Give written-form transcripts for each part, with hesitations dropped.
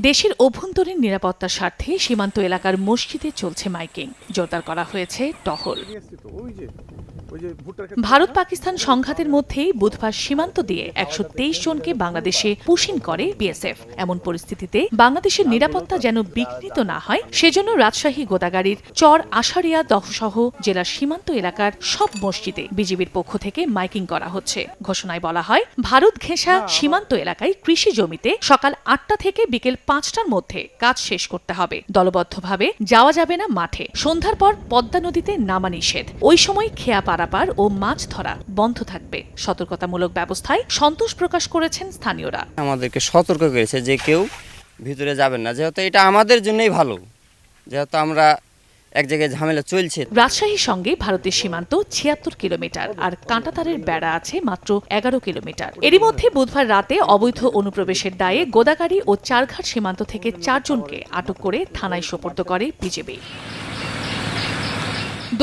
দেশের অভ্যন্তরীণ নিরাপত্তার স্বার্থে সীমান্ত এলাকার মসজিদে চলছে মাইকিং, জোরদার করা হয়েছে টহল। ভারত পাকিস্তান সংঘাতের মধ্যেই বুধবার সীমান্ত দিয়ে ১২৩ জনকে বাংলাদেশে পুশিং করে বিএসএফ। এমন পরিস্থিতিতে বাংলাদেশের নিরাপত্তা যেন বিঘ্নিত না হয় সেজন্য রাজশাহী গোদাগাড়ীর চর আশারিয়া দহসহ জেলার সীমান্ত এলাকার সব মসজিদে বিজিবির পক্ষ থেকে মাইকিং করা হচ্ছে। ঘোষণায় বলা হয়, ভারত ঘেঁষা সীমান্ত এলাকায় কৃষি জমিতে সকাল ৮টা থেকে বিকেল ৫টার মধ্যে কাজ শেষ করতে হবে। দলবদ্ধভাবে যাওয়া যাবে না মাঠে। সন্ধ্যার পর পদ্মা নদীতে নামা নিষেধ। ওই সময় খেয়া পারাপার ও মাছ ধরা বন্ধ থাকবে। সতর্কতামূলক ব্যবস্থায় সন্তোষ প্রকাশ করেছেন স্থানীয়রা। আমাদেরকে সতর্ক করেছে যে কেউ ভিতরে যাবেন না, যেহেতু এটা আমাদের জন্যই ভালো, যেহেতু আমরা এক জায়গায় ঝামেলা চলছে। রাজশাহীর সঙ্গে ভারতের সীমান্ত ৭৬ কিলোমিটার আর কাঁটাতারের বেড়া আছে মাত্র ১১ কিলোমিটার। এরই মধ্যে বুধবার রাতে অবৈধ অনুপ্রবেশের দায়ে গোদাগাড়ী ও চারঘাট সীমান্ত থেকে ৪ জনকে আটক করে থানায় সোপর্দ করে বিজিবি।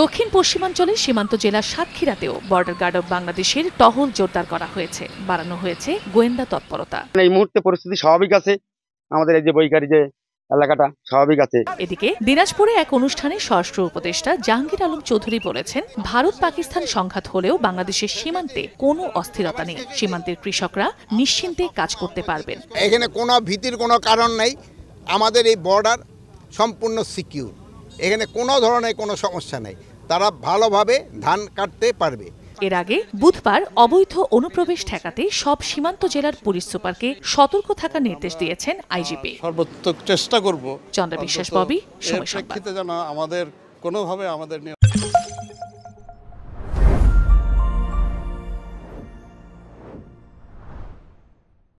দক্ষিণ পশ্চিমাঞ্চলের সীমান্ত জেলা সাতক্ষীরাতেও বর্ডার গার্ড অব বাংলাদেশের টহল জোরদার করা হয়েছে, বাড়ানো হয়েছে গোয়েন্দা তৎপরতা। এই মুহূর্তে পরিস্থিতি স্বাভাবিক আছে, আমাদের এই যে বৈকারী যে এলাকাটা স্বাভাবিক আছে। এদিকে দিনাজপুরে এক অনুষ্ঠানে স্বরাষ্ট্র উপদেষ্টা জাহাঙ্গীর আলম চৌধুরী বলেছেন, ভারত পাকিস্তান সংঘাত হলেও বাংলাদেশের সীমান্তে কোনো অস্থিরতা নেই। সীমান্তের কৃষকরা নিশ্চিন্তে কাজ করতে পারবেন। এখানে কোনো ভীতির কোনো কারণ নেই। আমাদের এই বর্ডার সম্পূর্ণ সিকিউর, এখানে কোনো ধরনের কোনো সমস্যা নেই। তারা ভালোভাবে ধান কাটতে পারবে। এর আগে বুধবার অবৈধ অনুপ্রবেশ ঠেকাতে সব সীমান্ত জেলার পুলিশ সুপারকে সতর্ক থাকার নির্দেশ দিয়েছেন আইজিপি। সর্বোচ্চ চেষ্টা করব চন্দ্র বিশ্বাস, ববি, সময় সংবাদ। আমাদের কোনোভাবে আমাদের